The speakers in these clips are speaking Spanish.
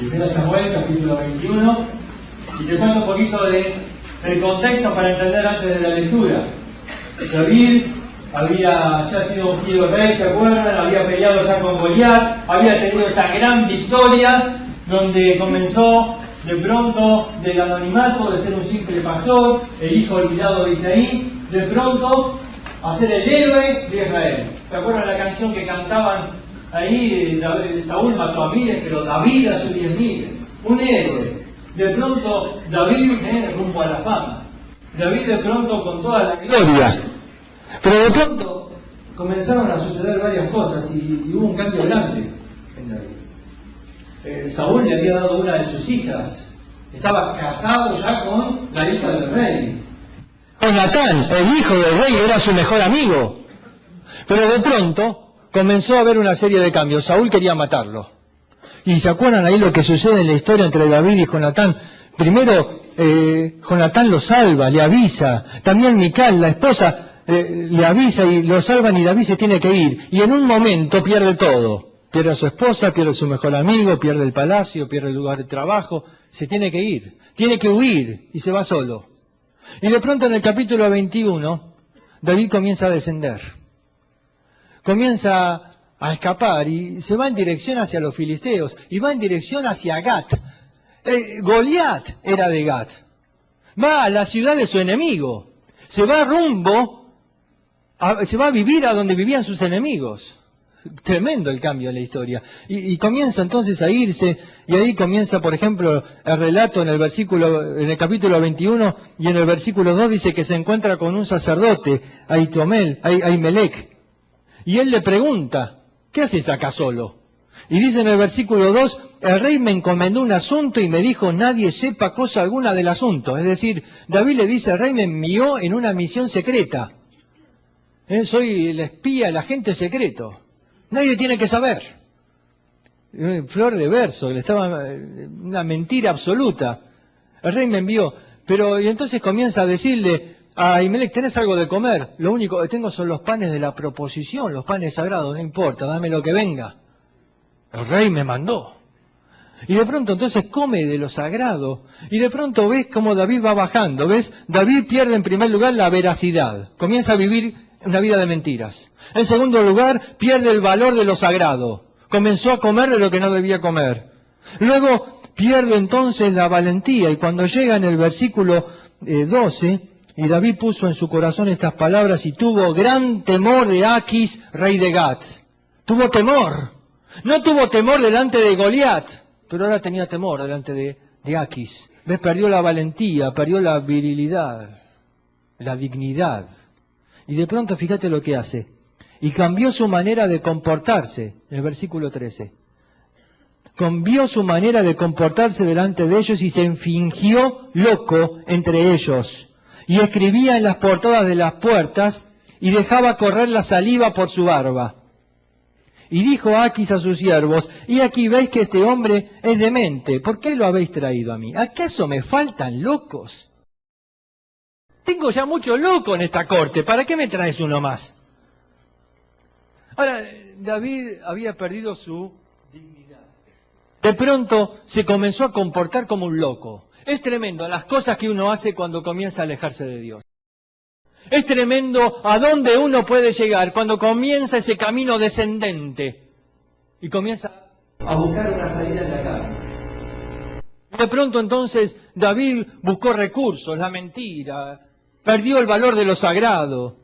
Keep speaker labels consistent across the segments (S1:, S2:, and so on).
S1: Primero Samuel, capítulo 21, y te cuento un poquito del contexto para entender antes de la lectura. David había ya sido ungido rey, ¿se acuerdan? Había peleado ya con Goliat, había tenido esa gran victoria donde comenzó de pronto del anonimato de ser un simple pastor, el hijo olvidado de Isaí, de pronto a ser el héroe de Israel. ¿Se acuerdan la canción que cantaban ahí? Saúl mató a miles, pero David a sus 10.000. Un héroe. De pronto David rumbo a la fama. David de pronto con toda la gloria. Pero de pronto comenzaron a suceder varias cosas y hubo un cambio grande en David. Saúl le había dado una de sus hijas. Estaba casado ya con la hija del rey. Jonatán, el hijo del rey, era su mejor amigo. Pero de pronto comenzó a haber una serie de cambios. Saúl quería matarlo. Y se acuerdan ahí lo que sucede en la historia entre David y Jonatán. Primero, Jonatán lo salva, le avisa. También Mical, la esposa, le avisa y lo salvan y David se tiene que ir. Y en un momento pierde todo. Pierde a su esposa, pierde a su mejor amigo, pierde el palacio, pierde el lugar de trabajo. Se tiene que ir. Tiene que huir y se va solo. Y de pronto en el capítulo 21, David comienza a descender. Comienza a escapar y se va en dirección hacia los filisteos y va en dirección hacia Gat. Goliat era de Gat. Va a la ciudad de su enemigo. Se va se va a vivir a donde vivían sus enemigos. Tremendo el cambio en la historia. Y comienza entonces a irse, y ahí comienza, por ejemplo, el relato en el capítulo 21, y en el versículo 2 dice que se encuentra con un sacerdote, Ahimelech, y él le pregunta, ¿qué haces acá solo? Y dice en el versículo 2, el rey me encomendó un asunto y me dijo, nadie sepa cosa alguna del asunto. Es decir, David le dice, el rey me envió en una misión secreta. Soy el espía, el agente secreto. Nadie tiene que saber. Flor de verso, una mentira absoluta. El rey me envió. Y entonces comienza a decirle a Ahimelech, ¿tenés algo de comer? Lo único que tengo son los panes de la proposición, los panes sagrados, no importa, dame lo que venga. El rey me mandó. Y de pronto entonces come de lo sagrado. Y de pronto ves cómo David va bajando. ¿Ves? David pierde en primer lugar la veracidad. Comienza a vivir una vida de mentiras. En segundo lugar, pierde el valor de lo sagrado. Comenzó a comer de lo que no debía comer. Luego pierde entonces la valentía. Y cuando llega en el versículo 12, y David puso en su corazón estas palabras y tuvo gran temor de Aquis, rey de Gat. Tuvo temor. No tuvo temor delante de Goliat, pero ahora tenía temor delante de Aquis. ¿Ves? Perdió la valentía, perdió la virilidad, la dignidad. Y de pronto fíjate lo que hace. Y cambió su manera de comportarse, en el versículo 13. Cambió su manera de comportarse delante de ellos y se fingió loco entre ellos. Y escribía en las portadas de las puertas y dejaba correr la saliva por su barba. Y dijo Aquis a sus siervos, y aquí veis que este hombre es demente, ¿por qué lo habéis traído a mí? ¿Acaso me faltan locos? Tengo ya mucho loco en esta corte, ¿para qué me traes uno más? Ahora, David había perdido su dignidad. De pronto se comenzó a comportar como un loco. Es tremendo las cosas que uno hace cuando comienza a alejarse de Dios. Es tremendo a dónde uno puede llegar cuando comienza ese camino descendente y comienza a buscar una salida en la carne. De pronto entonces David buscó recursos, la mentira, perdió el valor de lo sagrado,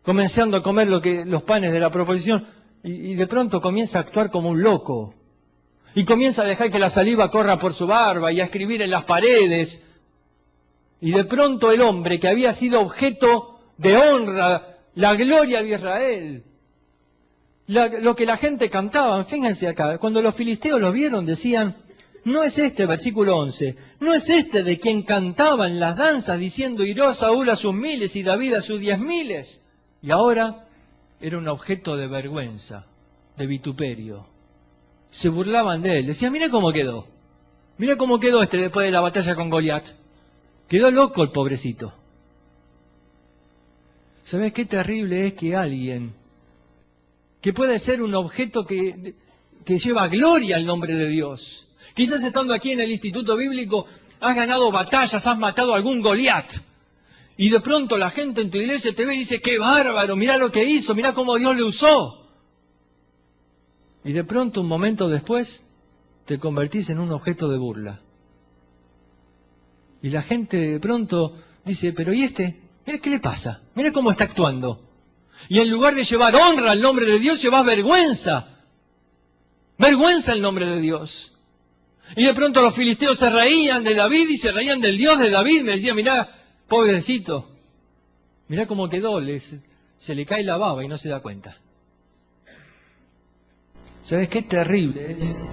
S1: comenzando a comer los panes de la proposición y de pronto comienza a actuar como un loco. Y comienza a dejar que la saliva corra por su barba y a escribir en las paredes. Y de pronto el hombre que había sido objeto de honra, la gloria de Israel, lo que la gente cantaba, fíjense acá, cuando los filisteos lo vieron decían, no es este, versículo 11, no es este de quien cantaban las danzas diciendo, hirió Saúl a sus miles y David a sus 10.000. Y ahora era un objeto de vergüenza, de vituperio. Se burlaban de él, decían, mira cómo quedó después de la batalla con Goliat. Quedó loco el pobrecito. ¿Sabés qué terrible es que alguien que puede ser un objeto que que lleva gloria al nombre de Dios. Quizás estando aquí en el Instituto Bíblico has ganado batallas, has matado a algún Goliat. Y de pronto la gente en tu iglesia te ve y dice, ¡qué bárbaro! Mirá lo que hizo, mirá cómo Dios le usó. Y de pronto, un momento después, te convertís en un objeto de burla. Y la gente de pronto dice, pero ¿y este? Mira qué le pasa, mira cómo está actuando. Y en lugar de llevar honra al nombre de Dios, llevas vergüenza. Vergüenza al nombre de Dios. Y de pronto los filisteos se reían de David y se reían del Dios de David. Me decían, mirá, pobrecito, mirá cómo quedó, se le cae la baba y no se da cuenta. ¿Sabes qué terrible es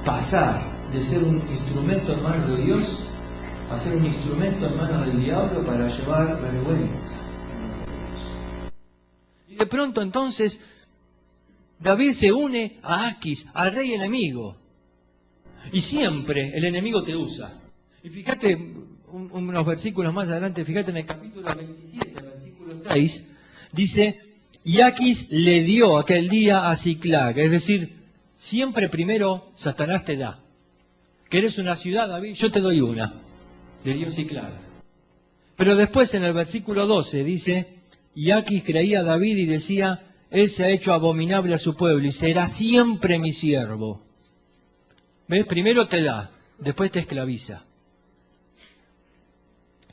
S1: pasar de ser un instrumento en manos de Dios a ser un instrumento en manos del diablo para llevar vergüenza? Y de pronto entonces David se une a Aquis, al rey enemigo. Y siempre el enemigo te usa. Y fíjate unos versículos más adelante, fíjate en el capítulo 27, versículo 6, dice, y Aquis le dio aquel día a Siclag, es decir, siempre primero Satanás te da. ¿Querés una ciudad, David? Yo te doy una. Le dio Siclag. Pero después en el versículo 12 dice, y Aquis creía a David y decía, él se ha hecho abominable a su pueblo y será siempre mi siervo. ¿Ves? Primero te da, después te esclaviza.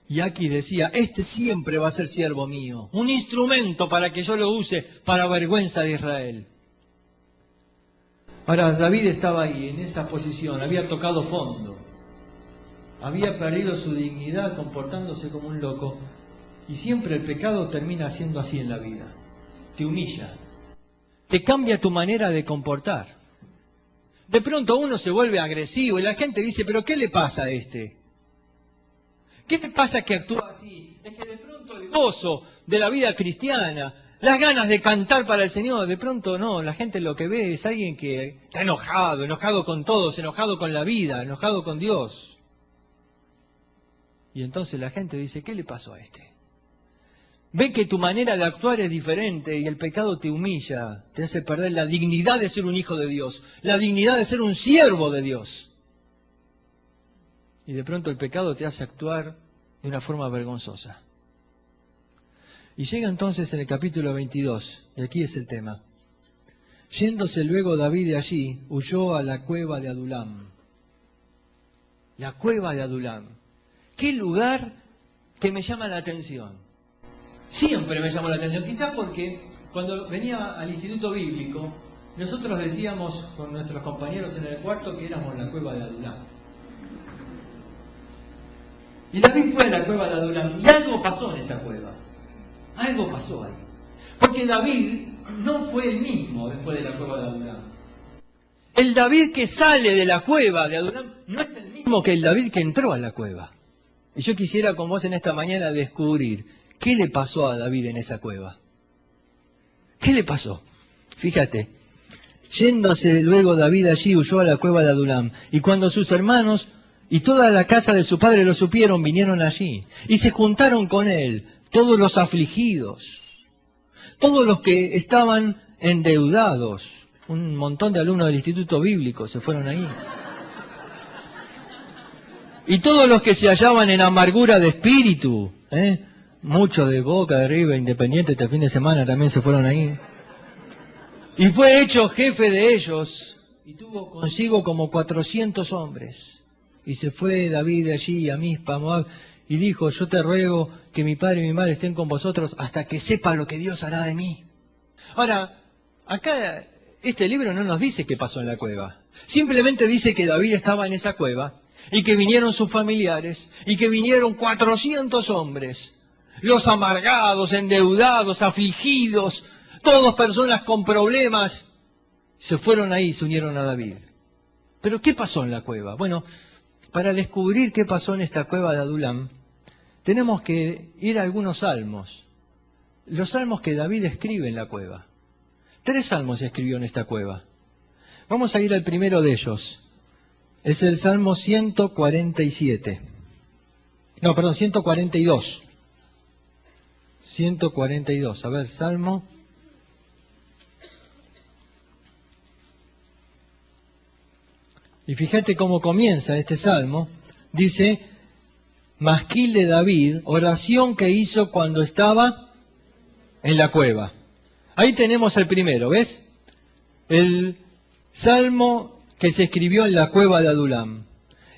S1: Y Aquis decía, este siempre va a ser siervo mío, un instrumento para que yo lo use para vergüenza de Israel. Ahora, David estaba ahí, en esa posición, había tocado fondo, había perdido su dignidad comportándose como un loco, y siempre el pecado termina siendo así en la vida. Te humilla, te cambia tu manera de comportar. De pronto uno se vuelve agresivo y la gente dice, ¿pero qué le pasa a este? ¿Qué te pasa que actúa así? Es que de pronto el gozo de la vida cristiana, las ganas de cantar para el Señor, de pronto no, la gente lo que ve es alguien que está enojado con todos, enojado con la vida, enojado con Dios. Y entonces la gente dice, ¿qué le pasó a este? Ve que tu manera de actuar es diferente y el pecado te humilla, te hace perder la dignidad de ser un hijo de Dios, la dignidad de ser un siervo de Dios. Y de pronto el pecado te hace actuar de una forma vergonzosa. Y llega entonces en el capítulo 22, y aquí es el tema. Yéndose luego David de allí, huyó a la cueva de Adulam. La cueva de Adulam. ¿Qué lugar que me llama la atención? Siempre me llamó la atención, quizás porque cuando venía al Instituto Bíblico, nosotros decíamos con nuestros compañeros en el cuarto que éramos la cueva de Adulam. Y David fue a la cueva de Adulam y algo pasó en esa cueva. Algo pasó ahí. Porque David no fue el mismo después de la cueva de Adulam. El David que sale de la cueva de Adulam no es el mismo que el David que entró a la cueva. Y yo quisiera con vos en esta mañana descubrir qué le pasó a David en esa cueva. ¿Qué le pasó? Fíjate. Yéndose luego David allí, huyó a la cueva de Adulam. Y cuando sus hermanos y toda la casa de su padre lo supieron, vinieron allí. Y se juntaron con él todos los afligidos, todos los que estaban endeudados. Un montón de alumnos del Instituto Bíblico se fueron ahí. Y todos los que se hallaban en amargura de espíritu, muchos de Boca, de River, Independiente, este fin de semana también se fueron ahí. Y fue hecho jefe de ellos, y tuvo consigo como 400 hombres. Y se fue David de allí a Mizpa, Moab, y dijo, yo te ruego que mi padre y mi madre estén con vosotros hasta que sepa lo que Dios hará de mí. Ahora, acá este libro no nos dice qué pasó en la cueva. Simplemente dice que David estaba en esa cueva y que vinieron sus familiares y que vinieron 400 hombres. Los amargados, endeudados, afligidos, todos personas con problemas, se fueron ahí y se unieron a David. ¿Pero qué pasó en la cueva? Bueno, para descubrir qué pasó en esta cueva de Adulam, tenemos que ir a algunos salmos. Los salmos que David escribe en la cueva. 3 salmos escribió en esta cueva. Vamos a ir al primero de ellos. Es el Salmo 147. No, perdón, 142. 142. A ver, Salmo Y fíjate cómo comienza este salmo. Dice, masquil de David, oración que hizo cuando estaba en la cueva. Ahí tenemos el primero, ¿ves? El salmo que se escribió en la cueva de Adulam.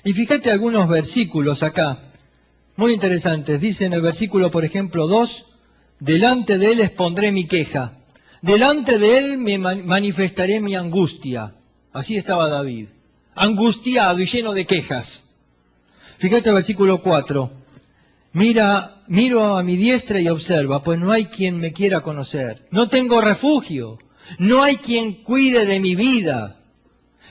S1: Y fíjate algunos versículos acá, muy interesantes. Dice en el versículo, por ejemplo, 2, delante de él expondré mi queja, delante de él me manifestaré mi angustia. Así estaba David, angustiado y lleno de quejas. Fíjate el versículo 4, miro a mi diestra y observa, pues no hay quien me quiera conocer. No tengo refugio, no hay quien cuide de mi vida.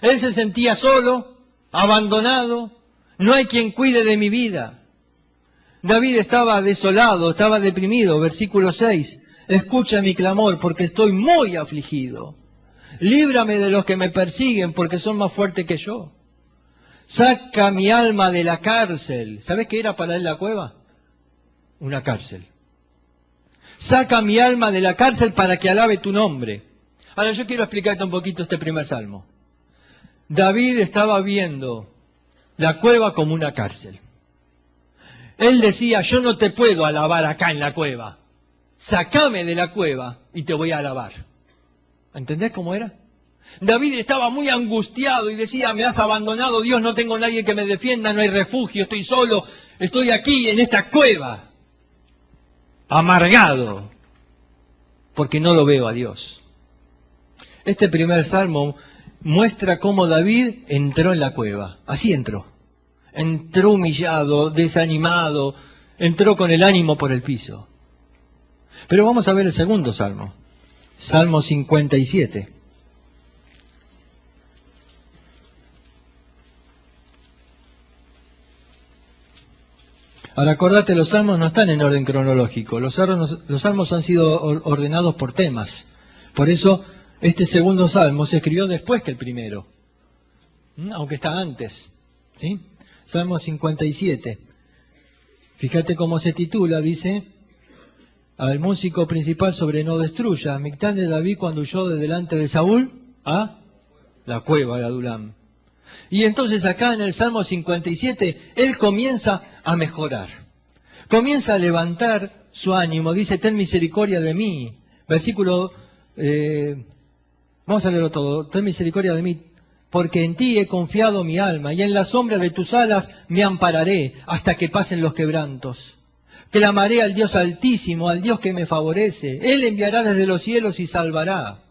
S1: Él se sentía solo, abandonado, no hay quien cuide de mi vida. David estaba desolado, estaba deprimido. Versículo 6, escucha mi clamor porque estoy muy afligido. Líbrame de los que me persiguen porque son más fuertes que yo. Saca mi alma de la cárcel. ¿Sabes qué era para él la cueva? Una cárcel. Saca mi alma de la cárcel para que alabe tu nombre. Ahora yo quiero explicarte un poquito este primer salmo. David estaba viendo la cueva como una cárcel. Él decía, yo no te puedo alabar acá en la cueva. Sácame de la cueva y te voy a alabar. ¿Entendés cómo era? David estaba muy angustiado y decía, me has abandonado, Dios, no tengo nadie que me defienda, no hay refugio, estoy solo, estoy aquí en esta cueva. Amargado, porque no lo veo a Dios. Este primer salmo muestra cómo David entró en la cueva. Así entró. Entró humillado, desanimado, entró con el ánimo por el piso. Pero vamos a ver el segundo salmo. Salmo 57. Ahora acordate, los salmos no están en orden cronológico. Los salmos han sido ordenados por temas. Por eso este segundo salmo se escribió después que el primero. Aunque está antes. ¿Sí? Salmo 57. Fíjate cómo se titula, dice, al músico principal sobre no destruya, Mictán de David cuando huyó de delante de Saúl a la cueva de Adulam. Y entonces acá en el Salmo 57, él comienza a mejorar. Comienza a levantar su ánimo, dice, ten misericordia de mí. Versículo, vamos a leerlo todo, ten misericordia de mí. Porque en ti he confiado mi alma, y en la sombra de tus alas me ampararé hasta que pasen los quebrantos. Clamaré al Dios Altísimo, al Dios que me favorece. Él enviará desde los cielos y salvará.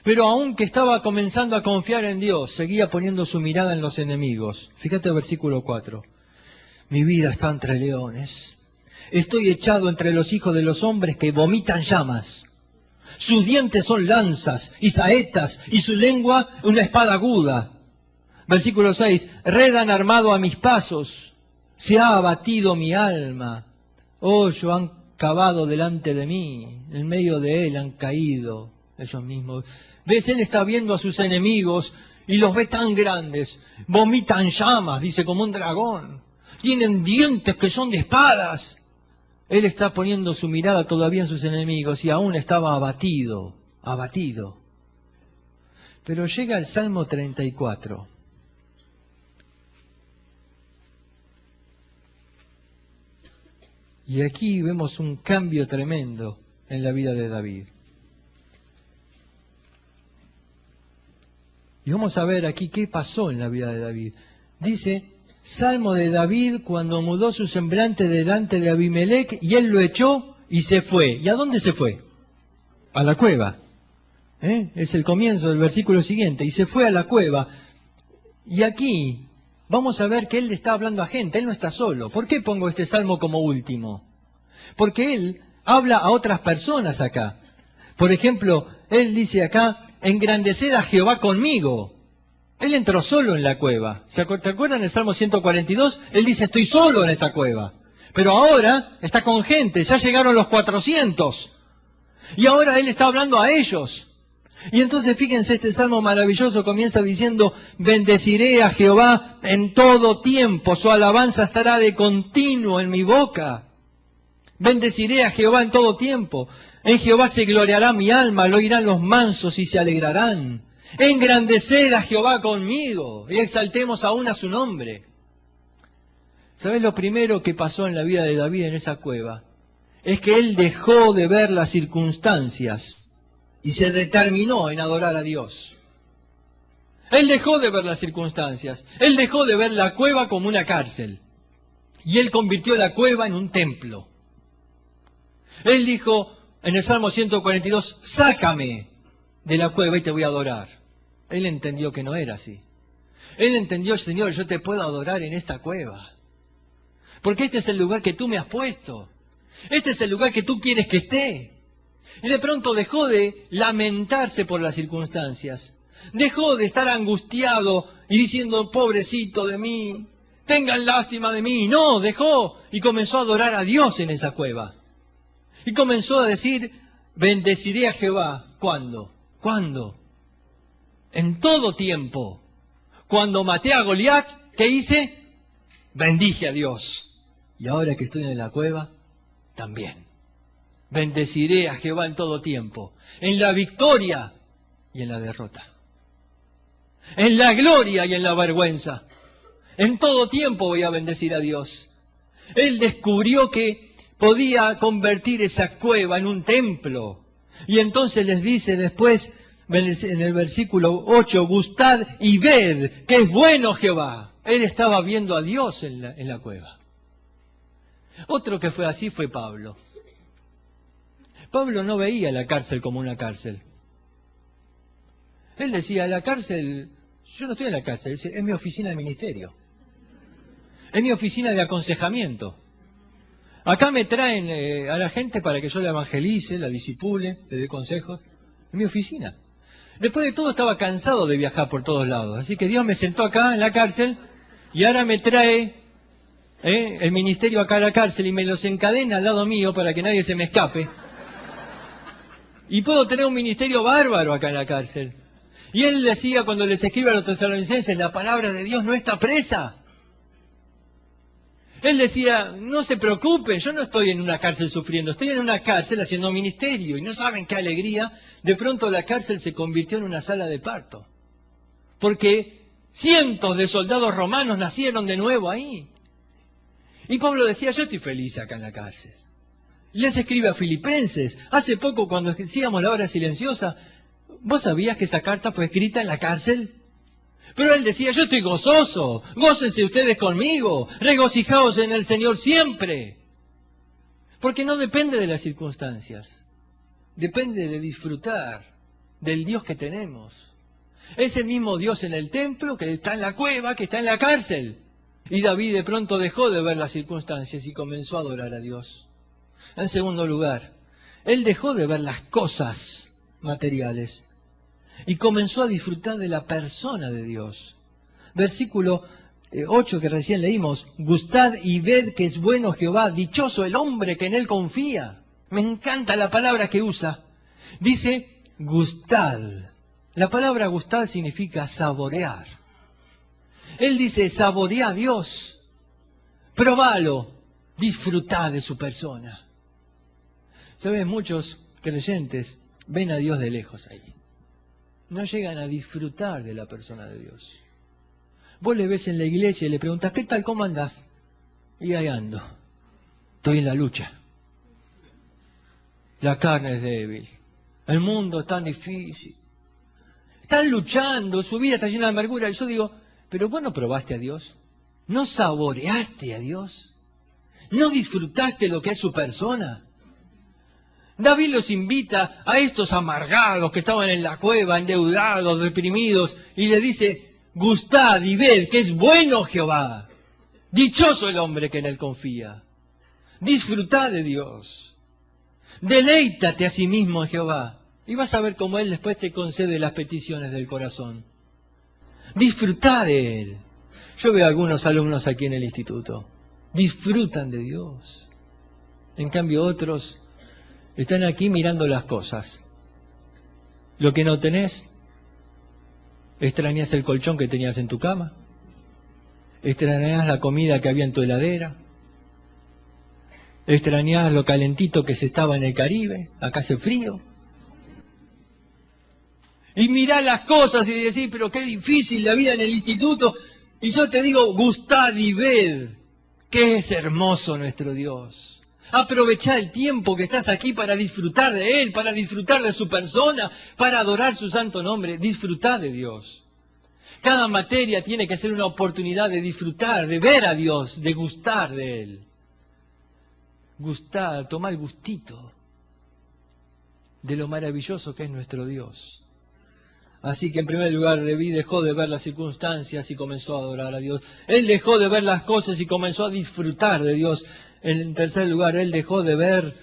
S1: Pero aunque estaba comenzando a confiar en Dios, seguía poniendo su mirada en los enemigos. Fíjate el versículo 4. Mi vida está entre leones. Estoy echado entre los hijos de los hombres que vomitan llamas. Sus dientes son lanzas y saetas, y su lengua una espada aguda. Versículo 6. Redan armado a mis pasos. Se ha abatido mi alma. Hoyo han cavado delante de mí. En medio de él han caído ellos mismos. ¿Ves? Él está viendo a sus enemigos y los ve tan grandes. Vomitan llamas, dice, como un dragón. Tienen dientes que son de espadas. Él está poniendo su mirada todavía en sus enemigos y aún estaba abatido. Pero llega el Salmo 34. Y aquí vemos un cambio tremendo en la vida de David. Y vamos a ver aquí qué pasó en la vida de David. Dice, Salmo de David cuando mudó su semblante delante de Abimelec y él lo echó y se fue. ¿Y a dónde se fue? A la cueva. Es el comienzo del versículo siguiente. Y se fue a la cueva. Y aquí vamos a ver que él le está hablando a gente. Él no está solo. ¿Por qué pongo este salmo como último? Porque él habla a otras personas acá. Por ejemplo, él dice acá, engrandeced a Jehová conmigo. Él entró solo en la cueva. ¿Te acuerdan el Salmo 142? Él dice, estoy solo en esta cueva. Pero ahora está con gente, ya llegaron los 400. Y ahora él está hablando a ellos. Y entonces fíjense, este salmo maravilloso comienza diciendo, bendeciré a Jehová en todo tiempo, su alabanza estará de continuo en mi boca. Bendeciré a Jehová en todo tiempo. En Jehová se gloriará mi alma, lo oirán los mansos y se alegrarán. Engrandeced a Jehová conmigo y exaltemos aún a su nombre. ¿Sabés lo primero que pasó en la vida de David en esa cueva? Es que él dejó de ver las circunstancias y se determinó en adorar a Dios. Él dejó de ver las circunstancias. Él dejó de ver la cueva como una cárcel. Y él convirtió la cueva en un templo. Él dijo en el Salmo 142, sácame de la cueva y te voy a adorar. Él entendió que no era así. Él entendió, Señor, yo te puedo adorar en esta cueva. Porque este es el lugar que tú me has puesto. Este es el lugar que tú quieres que esté. Y de pronto dejó de lamentarse por las circunstancias. Dejó de estar angustiado y diciendo, pobrecito de mí, tengan lástima de mí. No, dejó y comenzó a adorar a Dios en esa cueva. Y comenzó a decir, bendeciré a Jehová. ¿Cuándo? ¿Cuándo? En todo tiempo. Cuando maté a Goliat, ¿qué hice? Bendije a Dios. Y ahora que estoy en la cueva, también. Bendeciré a Jehová en todo tiempo. En la victoria y en la derrota. En la gloria y en la vergüenza. En todo tiempo voy a bendecir a Dios. Él descubrió que podía convertir esa cueva en un templo. Y entonces les dice después, en el versículo 8, gustad y ved que es bueno Jehová. Él estaba viendo a Dios en la cueva. Otro que fue así fue Pablo. Pablo no veía la cárcel como una cárcel. Él decía, la cárcel, yo no estoy en la cárcel, es mi oficina de ministerio. Es mi oficina de aconsejamiento. Acá me traen a la gente para que yo la evangelice, la disipule, le dé consejos. Es mi oficina. Después de todo estaba cansado de viajar por todos lados. Así que Dios me sentó acá en la cárcel y ahora me trae el ministerio acá a la cárcel y me los encadena al lado mío para que nadie se me escape. Y puedo tener un ministerio bárbaro acá en la cárcel. Y él decía cuando les escribe a los tesalonicenses, la palabra de Dios no está presa. Él decía, no se preocupen, yo no estoy en una cárcel sufriendo, estoy en una cárcel haciendo ministerio. Y no saben qué alegría, de pronto la cárcel se convirtió en una sala de parto. Porque cientos de soldados romanos nacieron de nuevo ahí. Y Pablo decía, yo estoy feliz acá en la cárcel. Y les escribe a Filipenses, hace poco cuando decíamos la hora silenciosa, ¿vos sabías que esa carta fue escrita en la cárcel? Pero él decía, yo estoy gozoso, gócense ustedes conmigo, regocijaos en el Señor siempre. Porque no depende de las circunstancias, depende de disfrutar del Dios que tenemos. Es el mismo Dios en el templo, que está en la cueva, que está en la cárcel. Y David de pronto dejó de ver las circunstancias y comenzó a adorar a Dios. En segundo lugar, él dejó de ver las cosas materiales y comenzó a disfrutar de la persona de Dios. Versículo 8 que recién leímos, gustad y ved que es bueno Jehová, dichoso el hombre que en él confía. Me encanta la palabra que usa. Dice, gustad. La palabra gustad significa saborear. Él dice, saborea a Dios, probalo, disfrutad de su persona. ¿Sabes? Muchos creyentes ven a Dios de lejos ahí. No llegan a disfrutar de la persona de Dios. Vos le ves en la iglesia y le preguntas, ¿qué tal? ¿Cómo andás? Y ahí ando. Estoy en la lucha. La carne es débil. El mundo es tan difícil. Están luchando, su vida está llena de amargura. Y yo digo, ¿pero vos no probaste a Dios? ¿No saboreaste a Dios? ¿No disfrutaste lo que es su persona? David los invita a estos amargados que estaban en la cueva, endeudados, deprimidos, y le dice, gustad y ved que es bueno Jehová. Dichoso el hombre que en él confía. Disfrutad de Dios. Deleítate a sí mismo en Jehová. Y vas a ver cómo Él después te concede las peticiones del corazón. Disfrutad de Él. Yo veo a algunos alumnos aquí en el instituto. Disfrutan de Dios. En cambio otros están aquí mirando las cosas. Lo que no tenés, extrañas el colchón que tenías en tu cama, extrañas la comida que había en tu heladera, extrañas lo calentito que se estaba en el Caribe, acá hace frío. Y mirá las cosas y decís, pero qué difícil la vida en el instituto. Y yo te digo, gustad y ved, que es hermoso nuestro Dios. Aprovechá el tiempo que estás aquí para disfrutar de Él, para disfrutar de su persona, para adorar su santo nombre. Disfrutá de Dios. Cada materia tiene que ser una oportunidad de disfrutar, de ver a Dios, de gustar de Él. Gustar, tomar el gustito de lo maravilloso que es nuestro Dios. Así que en primer lugar Leví dejó de ver las circunstancias y comenzó a adorar a Dios. Él dejó de ver las cosas y comenzó a disfrutar de Dios. En tercer lugar, él dejó de ver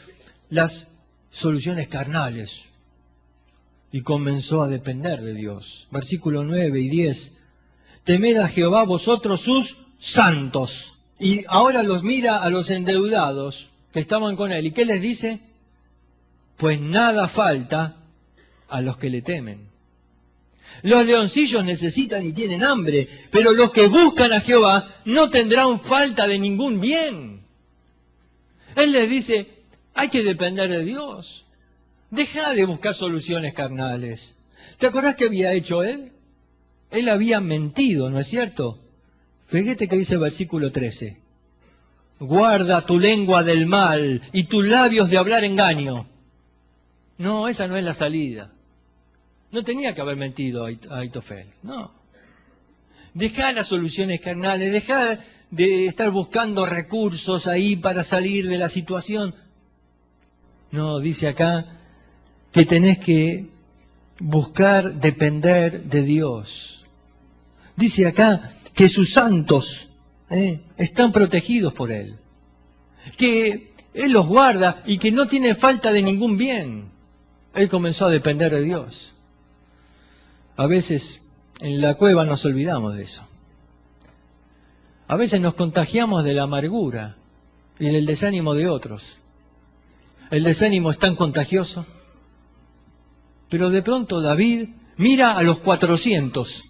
S1: las soluciones carnales y comenzó a depender de Dios. Versículos 9 y 10. Temed a Jehová vosotros sus santos. Y ahora los mira a los endeudados que estaban con él. ¿Y qué les dice? Pues nada falta a los que le temen. Los leoncillos necesitan y tienen hambre, pero los que buscan a Jehová no tendrán falta de ningún bien. Él les dice, hay que depender de Dios. Deja de buscar soluciones carnales. ¿Te acordás qué había hecho él? Él había mentido, ¿no es cierto? Fíjate que dice el versículo 13. Guarda tu lengua del mal y tus labios de hablar engaño. No, esa no es la salida. No tenía que haber mentido a Ahitofel, no. Dejar las soluciones carnales, dejar de estar buscando recursos ahí para salir de la situación. No, dice acá que tenés que buscar depender de Dios. Dice acá que sus santos están protegidos por Él, que Él los guarda y que no tiene falta de ningún bien. Él comenzó a depender de Dios. A veces en la cueva nos olvidamos de eso. A veces nos contagiamos de la amargura y del desánimo de otros. El desánimo es tan contagioso. Pero de pronto David mira a los 400.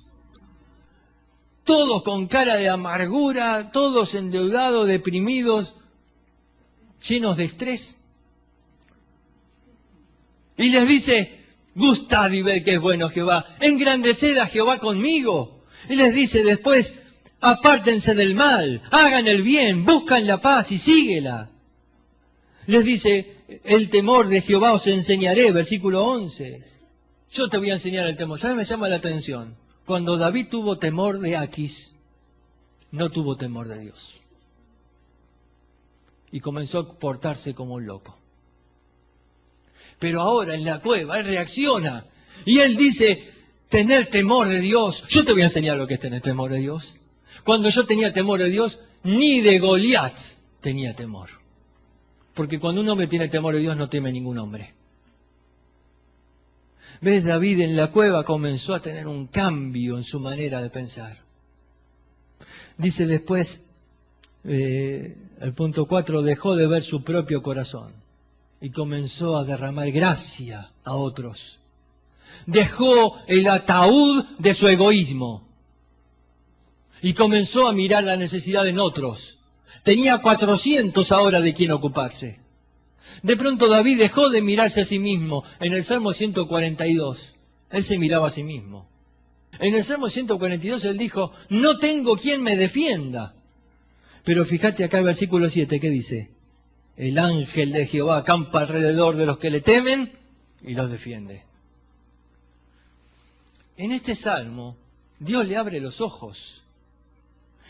S1: Todos con cara de amargura, todos endeudados, deprimidos, llenos de estrés. Y les dice, gustad y ved que es bueno Jehová, engrandeced a Jehová conmigo. Y les dice después, apártense del mal, hagan el bien, buscan la paz y síguela. Les dice, el temor de Jehová os enseñaré, versículo 11. Yo te voy a enseñar el temor. ¿Sabes? Me llama la atención. Cuando David tuvo temor de Aquis, no tuvo temor de Dios. Y comenzó a portarse como un loco. Pero ahora en la cueva él reacciona. Y él dice, tener temor de Dios. Yo te voy a enseñar lo que es tener temor de Dios. Cuando yo tenía temor de Dios, ni de Goliat tenía temor. Porque cuando un hombre tiene temor de Dios, no teme ningún hombre. ¿Ves? David en la cueva comenzó a tener un cambio en su manera de pensar. Dice después, el punto 4, dejó de ver su propio corazón y comenzó a derramar gracia a otros. Dejó el ataúd de su egoísmo y comenzó a mirar la necesidad en otros. Tenía 400 ahora de quien ocuparse. De pronto David dejó de mirarse a sí mismo. En el Salmo 142, él se miraba a sí mismo. En el Salmo 142 él dijo, no tengo quien me defienda. Pero fíjate acá el versículo 7, ¿qué dice? El ángel de Jehová acampa alrededor de los que le temen y los defiende. En este Salmo, Dios le abre los ojos.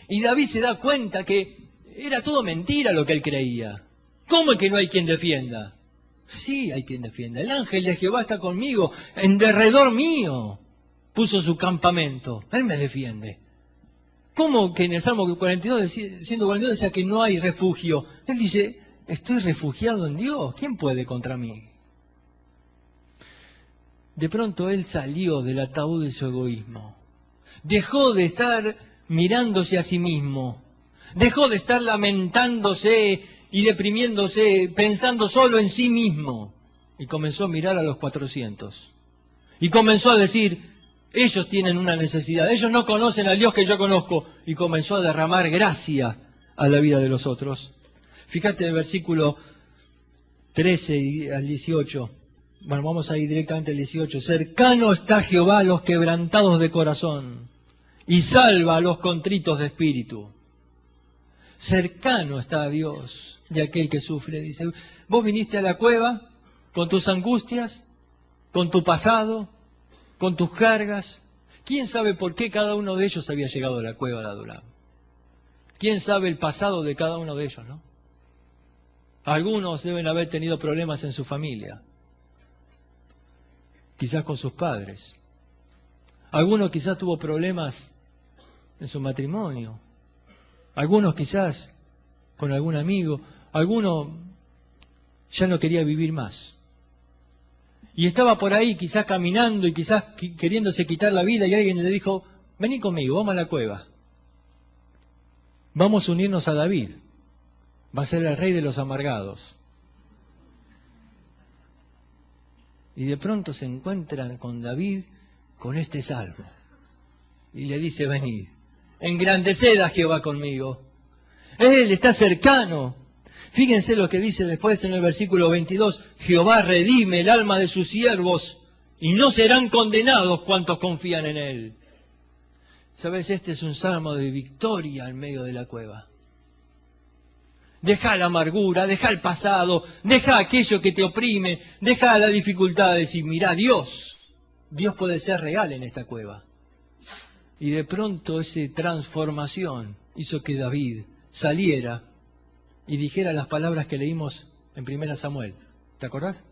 S1: Y David se da cuenta que era todo mentira lo que él creía. ¿Cómo es que no hay quien defienda? Sí, hay quien defienda. El ángel de Jehová está conmigo, en derredor mío puso su campamento. Él me defiende. ¿Cómo que en el Salmo 42, 142 decía que no hay refugio? Él dice, estoy refugiado en Dios. ¿Quién puede contra mí? De pronto él salió del ataúd de su egoísmo. Dejó de estar mirándose a sí mismo. Dejó de estar lamentándose y deprimiéndose, pensando solo en sí mismo. Y comenzó a mirar a los 400. Y comenzó a decir, ellos tienen una necesidad, ellos no conocen al Dios que yo conozco. Y comenzó a derramar gracia a la vida de los otros. Fíjate el versículo 13 al 18. Bueno, vamos a ir directamente al 18. Cercano está Jehová a los quebrantados de corazón y salva a los contritos de espíritu. Cercano está a Dios de aquel que sufre. Dice, vos viniste a la cueva con tus angustias, con tu pasado, con tus cargas. ¿Quién sabe por qué cada uno de ellos había llegado a la cueva de Adulam? ¿Quién sabe el pasado de cada uno de ellos, no? Algunos deben haber tenido problemas en su familia, quizás con sus padres. Algunos quizás tuvo problemas en su matrimonio. Algunos quizás con algún amigo. Alguno ya no quería vivir más. Y estaba por ahí quizás caminando y quizás queriéndose quitar la vida y alguien le dijo, vení conmigo, vamos a la cueva. Vamos a unirnos a David. Va a ser el rey de los amargados. Y de pronto se encuentran con David con este salmo. Y le dice, venid, engrandeced a Jehová conmigo. Él está cercano. Fíjense lo que dice después en el versículo 22. Jehová redime el alma de sus siervos y no serán condenados cuantos confían en él. ¿Sabes? Este es un salmo de victoria en medio de la cueva. Deja la amargura, deja el pasado, deja aquello que te oprime, deja las dificultades y mirá, Dios puede ser real en esta cueva. Y de pronto esa transformación hizo que David saliera y dijera las palabras que leímos en 1 Samuel. ¿Te acordás?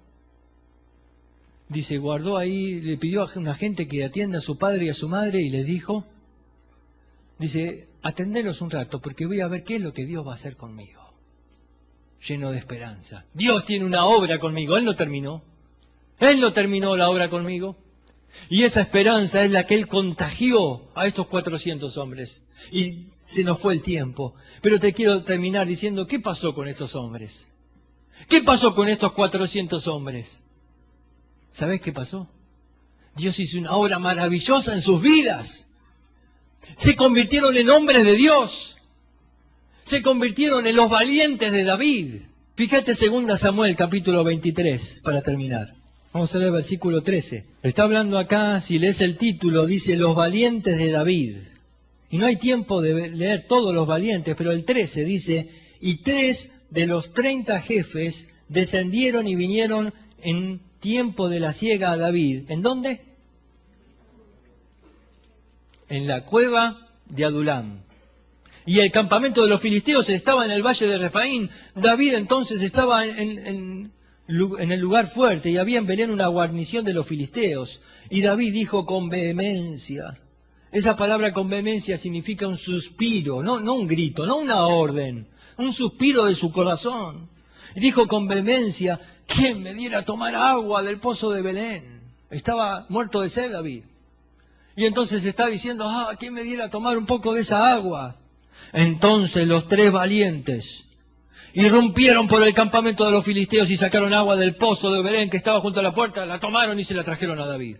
S1: Dice, guardó ahí, le pidió a una gente que atienda a su padre y a su madre y les dijo, dice, atendelos un rato porque voy a ver qué es lo que Dios va a hacer conmigo. Lleno de esperanza. Dios tiene una obra conmigo. Él no terminó. Él no terminó la obra conmigo. Y esa esperanza es la que Él contagió a estos 400 hombres. Y se nos fue el tiempo. Pero te quiero terminar diciendo, ¿qué pasó con estos hombres? ¿Qué pasó con estos 400 hombres? ¿Sabés qué pasó? Dios hizo una obra maravillosa en sus vidas. Se convirtieron en hombres de Dios. Se convirtieron en los valientes de David. Fíjate 2 Samuel capítulo 23 para terminar. Vamos a leer el versículo 13. Está hablando acá, si lees el título, dice los valientes de David. Y no hay tiempo de leer todos los valientes, pero el 13 dice, y 3 de los 30 jefes descendieron y vinieron en tiempo de la siega a David. ¿En dónde? En la cueva de Adulam. Y el campamento de los filisteos estaba en el valle de Refaín. David entonces estaba en el lugar fuerte y había en Belén una guarnición de los filisteos. Y David dijo con vehemencia. Esa palabra con vehemencia significa un suspiro, no un grito, no una orden. Un suspiro de su corazón. Y dijo con vehemencia, ¿quién me diera a tomar agua del pozo de Belén? Estaba muerto de sed David. Y entonces está diciendo, ¿quién me diera a tomar un poco de esa agua? Entonces los 3 valientes irrumpieron por el campamento de los filisteos y sacaron agua del pozo de Belén que estaba junto a la puerta, la tomaron y se la trajeron a David.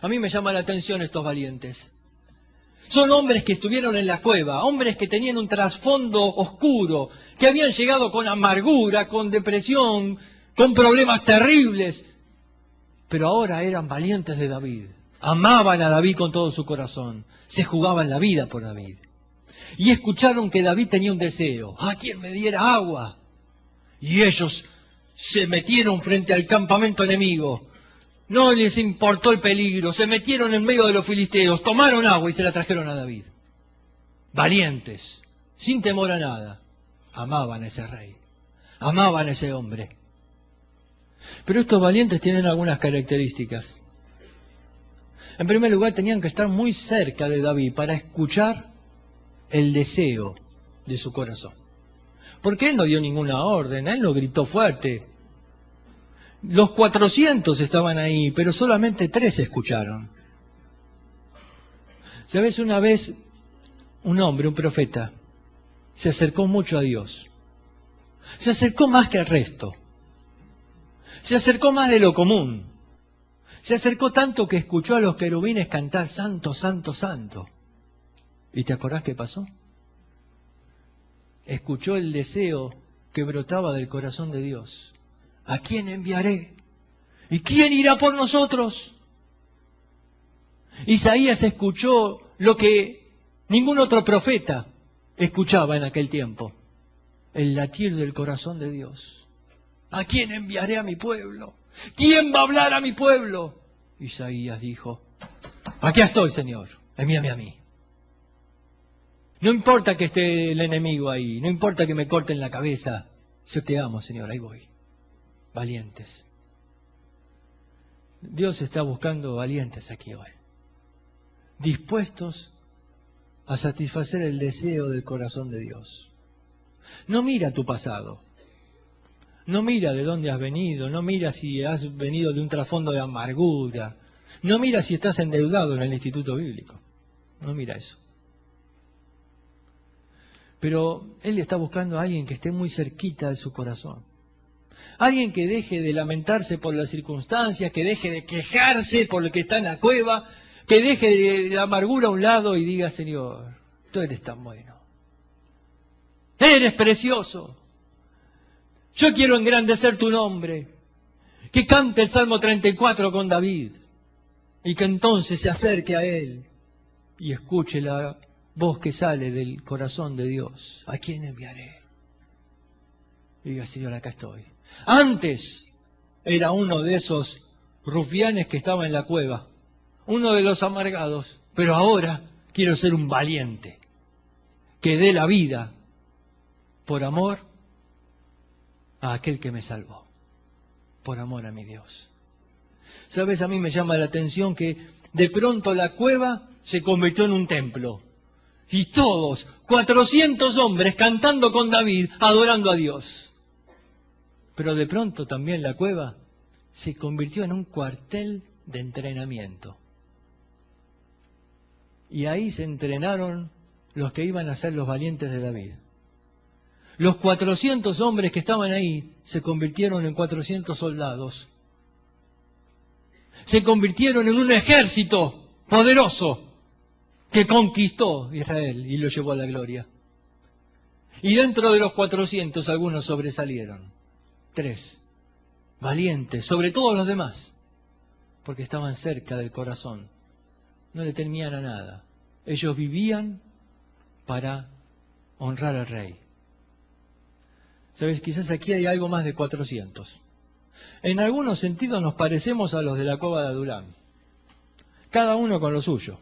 S1: A mí me llama la atención estos valientes. Son hombres que estuvieron en la cueva, hombres que tenían un trasfondo oscuro, que habían llegado con amargura, con depresión, con problemas terribles, pero ahora eran valientes de David. Amaban a David con todo su corazón, se jugaban la vida por David. Y escucharon que David tenía un deseo. ¿Quién me diera agua? Y ellos se metieron frente al campamento enemigo. No les importó el peligro. Se metieron en medio de los filisteos. Tomaron agua y se la trajeron a David. Valientes, sin temor a nada. Amaban a ese rey. Amaban a ese hombre. Pero estos valientes tienen algunas características. En primer lugar, tenían que estar muy cerca de David para escuchar el deseo de su corazón. Porque él no dio ninguna orden, él no gritó fuerte. Los 400 estaban ahí, pero solamente 3 escucharon. ¿Sabes? Una vez un hombre, un profeta, se acercó mucho a Dios. Se acercó más que el resto. Se acercó más de lo común. Se acercó tanto que escuchó a los querubines cantar Santo, Santo, Santo. ¿Y te acordás qué pasó? Escuchó el deseo que brotaba del corazón de Dios. ¿A quién enviaré? ¿Y quién irá por nosotros? Isaías escuchó lo que ningún otro profeta escuchaba en aquel tiempo. El latir del corazón de Dios. ¿A quién enviaré a mi pueblo? ¿Quién va a hablar a mi pueblo? Isaías dijo, aquí estoy, Señor, envíame a mí. No importa que esté el enemigo ahí, no importa que me corten la cabeza. Yo te amo, Señor, ahí voy. Valientes. Dios está buscando valientes aquí hoy. Dispuestos a satisfacer el deseo del corazón de Dios. No mira tu pasado. No mira de dónde has venido. No mira si has venido de un trasfondo de amargura. No mira si estás endeudado en el instituto bíblico. No mira eso. Pero Él está buscando a alguien que esté muy cerquita de su corazón. Alguien que deje de lamentarse por las circunstancias, que deje de quejarse por lo que está en la cueva, que deje de la amargura a un lado y diga, Señor, tú eres tan bueno. Eres precioso. Yo quiero engrandecer tu nombre. Que cante el Salmo 34 con David. Y que entonces se acerque a él y escuche la voz que sale del corazón de Dios. ¿A quién enviaré? Y diga, Señor, acá estoy. Antes era uno de esos rufianes que estaba en la cueva. Uno de los amargados. Pero ahora quiero ser un valiente. Que dé la vida por amor a aquel que me salvó. Por amor a mi Dios. ¿Sabes? A mí me llama la atención que de pronto la cueva se convirtió en un templo. Y todos, 400 hombres cantando con David, adorando a Dios. Pero de pronto también la cueva se convirtió en un cuartel de entrenamiento. Y ahí se entrenaron los que iban a ser los valientes de David. Los 400 hombres que estaban ahí se convirtieron en 400 soldados. Se convirtieron en un ejército poderoso que conquistó Israel y lo llevó a la gloria. Y dentro de los 400 algunos sobresalieron. 3. Valientes, sobre todos los demás, porque estaban cerca del corazón. No le temían a nada. Ellos vivían para honrar al rey. ¿Sabes? Quizás aquí hay algo más de 400. En algunos sentidos nos parecemos a los de la Cova de Adulán. Cada uno con lo suyo.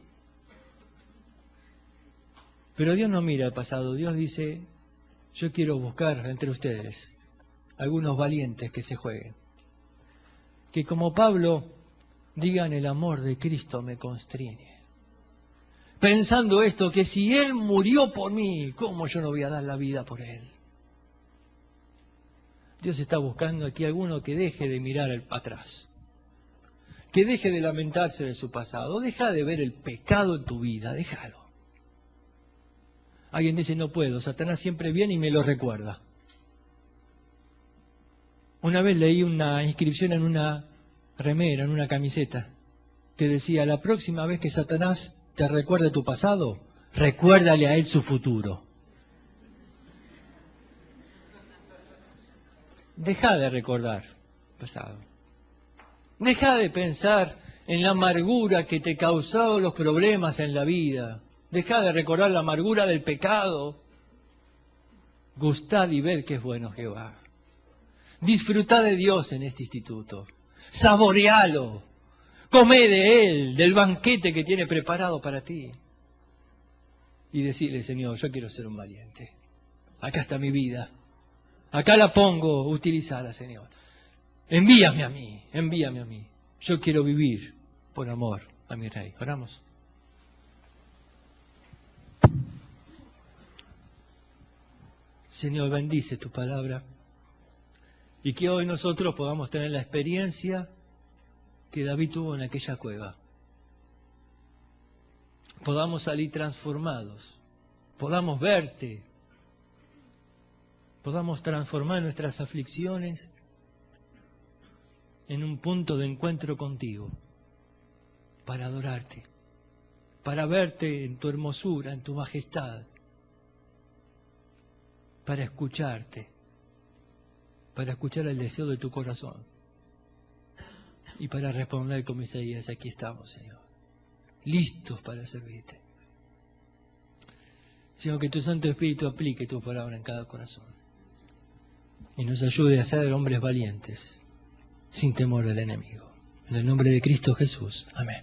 S1: Pero Dios no mira al pasado. Dios dice, yo quiero buscar entre ustedes algunos valientes que se jueguen. Que como Pablo digan, el amor de Cristo me constriñe. Pensando esto, que si Él murió por mí, ¿cómo yo no voy a dar la vida por Él? Dios está buscando aquí a alguno que deje de mirar atrás. Que deje de lamentarse de su pasado. Deja de ver el pecado en tu vida, déjalo. Alguien dice, no puedo, Satanás siempre viene y me lo recuerda. Una vez leí una inscripción en una remera, en una camiseta, que decía, la próxima vez que Satanás te recuerde tu pasado, recuérdale a él su futuro. Deja de recordar el pasado. Deja de pensar en la amargura que te causó los problemas en la vida. Deja de recordar la amargura del pecado. Gustad y ved que es bueno Jehová. Disfrutad de Dios en este instituto. Saborealo. Come de Él, del banquete que tiene preparado para ti. Y decirle, Señor, yo quiero ser un valiente. Acá está mi vida. Acá la pongo, utilízala, Señor. Envíame a mí, envíame a mí. Yo quiero vivir por amor a mi Rey. Oramos. Señor, bendice tu palabra. Y que hoy nosotros podamos tener la experiencia que David tuvo en aquella cueva. Podamos salir transformados. Podamos verte. Podamos transformar nuestras aflicciones en un punto de encuentro contigo. Para adorarte. Para verte en tu hermosura, en tu majestad. Para escucharte. Para escuchar el deseo de tu corazón. Y para responder como Isaías, aquí estamos, Señor, listos para servirte. Señor, que tu Santo Espíritu aplique tu palabra en cada corazón y nos ayude a ser hombres valientes, sin temor del enemigo. En el nombre de Cristo Jesús. Amén.